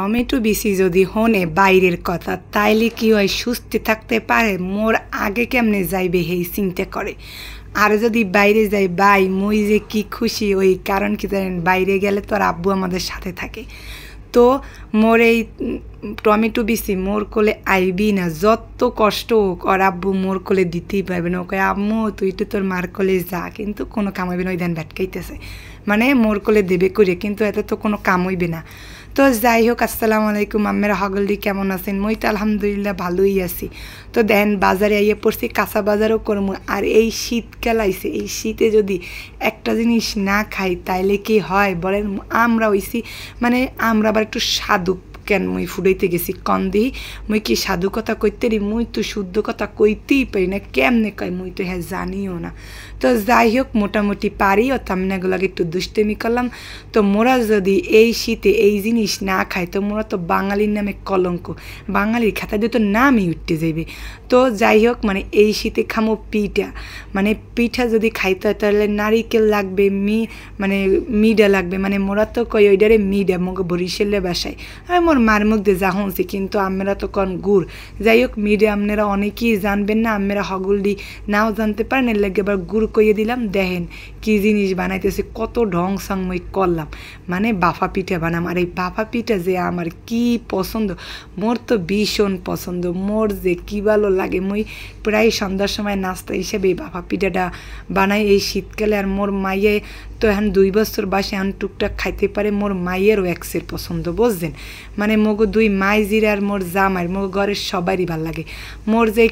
Tomato বিচি যদি হনে বাইরের কথা তাইলে কি হয় সুস্থ থাকতে পারে মোর আগে কেমনে যাইবে হেই চিন্তা করে। আর যদি বাইরে যাই বাই মই যে কি খুশি ওই কারণ কি জানেন, বাইরে গেলে তো আর আব্বু আমাদের সাথে থাকে। তো মোর এই টমেটো বিচি মোর কোলে আইবি না, যত কষ্ট হোক আর আব্বু মোর কোলে দিতেই পারবে না। ওকে আম্মু তুই তো তোর মার কোলে যা, কিন্তু কোনো কাম হইবে না, ওই ধান ভ্যাটকাইতেছে মানে মোর কোলে দেবে করে, কিন্তু এত তো কোনো কাম হইবে না। তো যাই হোক, আসসালামু আলাইকুম, আম্মেরা হগলদি কেমন আছেন? মই তো আলহামদুলিল্লাহ ভালোই আছি। তো দেন বাজারে আইয়ে পড়ছি, কাঁচা বাজারও করবো। আর এই শীতকাল আইছে, এই শীতে যদি একটা জিনিস না খাই তাইলে কি হয় বলেন? আমরা হইছি মানে আমরা আবার একটু সাধু কেন মুই ফুটাইতে গেছি কন দিই মুই কি সাধু কথা কইতে রি, মুই তো শুদ্ধ কথা কইতেই পারি না, কেমনে কয় মুই তো হ্যাঁ জানিও না। তো যাই হোক মোটামুটি পারি, ও তামনাগুলোকে একটু দুষ্টেমি করলাম। তো মোরা যদি এই শীতে এই জিনিস না খাই তো মোরা তো বাঙালির নামে কলঙ্ক, বাঙালির খাতা দিয়ে তো নামই উঠতে যাইবে। তো যাই হোক মানে এই শীতে খামো পিঠা, মানে পিঠা যদি খাইতে হয় তাহলে নারিকেল লাগবে, মানে মিডা লাগবে, মানে মোরা তো কই ওইটারে মিডা মগ বরিশালে বাসায়, আর মোর মার মধ্যে যা হনছি, কিন্তু আমরা তো কন গুড়। যাই হোক মিডে আপনারা অনেকেই জানবেন না, আমরা হগলডি নাও জানতে পারেন, এর লাগে এবার গুড় কইয়ে দিলাম। দেখেন কি জিনিস বানাইতেছে, কত ঢং সং মই করলাম, মানে বাফা পিঠা বানাম। আর এই বাফা পিঠা যে আমার কি পছন্দ, মোর তো ভীষণ পছন্দ, মোর যে কি ভালো লাগে। মই প্রায় সন্ধ্যার সময় নাস্তা হিসেবে এই বাফা পিঠাটা বানাই এই শীতকালে। আর মোর মাইয়ে তো এখন 2 বছর বয়সে এখন টুকটাক খাইতে পারে, মোর মাইয়েরও এক্সের পছন্দ বুঝছেন। মানে মগো 2 মাই জিরে আর মোর জামাই, মোর ঘরের সবারই ভাল লাগে। মোর যে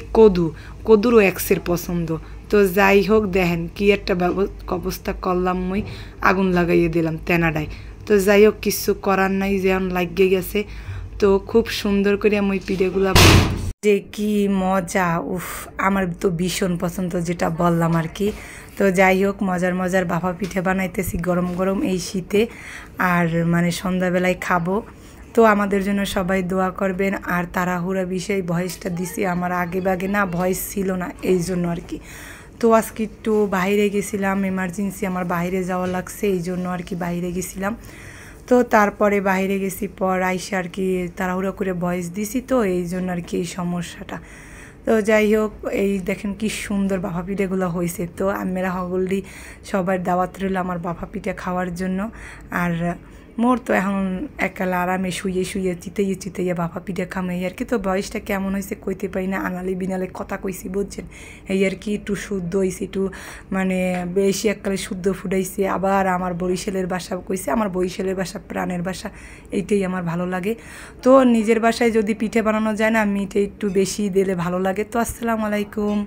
কদুরও এক্সের পছন্দ। তো যাই হোক দেখেন কি একটা অবস্থা করলাম, মই আগুন লাগাইয়ে দিলাম তেনাডায়। তো যাই হোক কিছু করার নাই, যেমন লাগিয়ে গেছে। তো খুব সুন্দর করে মই পিঠেগুলা যে কি মজা, উফ আমার তো ভীষণ পছন্দ, যেটা বললাম আর কি। তো যাই হোক মজার মজার বাফা পিঠে বানাইতেছি গরম গরম এই শীতে, আর মানে সন্ধ্যাবেলায় খাবো। তো আমাদের জন্য সবাই দোয়া করবেন। আর তাড়াহুড়া বিষয় ভয়েসটা দিছি, আমার আগে বাগে না ভয়েস ছিল না এই জন্য আর কি। তো আজকে একটু বাইরে গেছিলাম, এমার্জেন্সি আমার বাইরে যাওয়া লাগছে, এই জন্য আর কি বাইরে গেছিলাম। তো তারপরে বাইরে গেছি পর আইসা আর কি তাড়াহুড়ো করে ভয়েস দিছি, তো এই জন্য আর কি এই সমস্যাটা। তো যাই হোক এই দেখেন কি সুন্দর বাফা পিঠেগুলো হয়েছে। তো আমেরা হগলডি সবার দাওয়াত রইল আমার বাফা পিঠে খাওয়ার জন্য। আর মোর তো এখন একালা আরামে শুয়ে শুয়ে চিতাইয়ে বাফা পিঠা খামে এই আর কি। তো বয়সটা কেমন হয়েছে কইতে পারি না, আনালি বিনালে কথা কইছি বুঝছেন, এই আর কি। একটু শুদ্ধ হয়েছে, একটু মানে বেশি এককালে শুদ্ধ ফুটাইছে। আবার আমার বরিশালের ভাষা কইছে, আমার বরিশালের ভাষা প্রাণের ভাষা, এইটাই আমার ভালো লাগে। তো নিজের বাসায় যদি পিঠে বানানো যায় না, মিঠে একটু বেশি দিলে ভালো লাগে। তো আসসালামু আলাইকুম।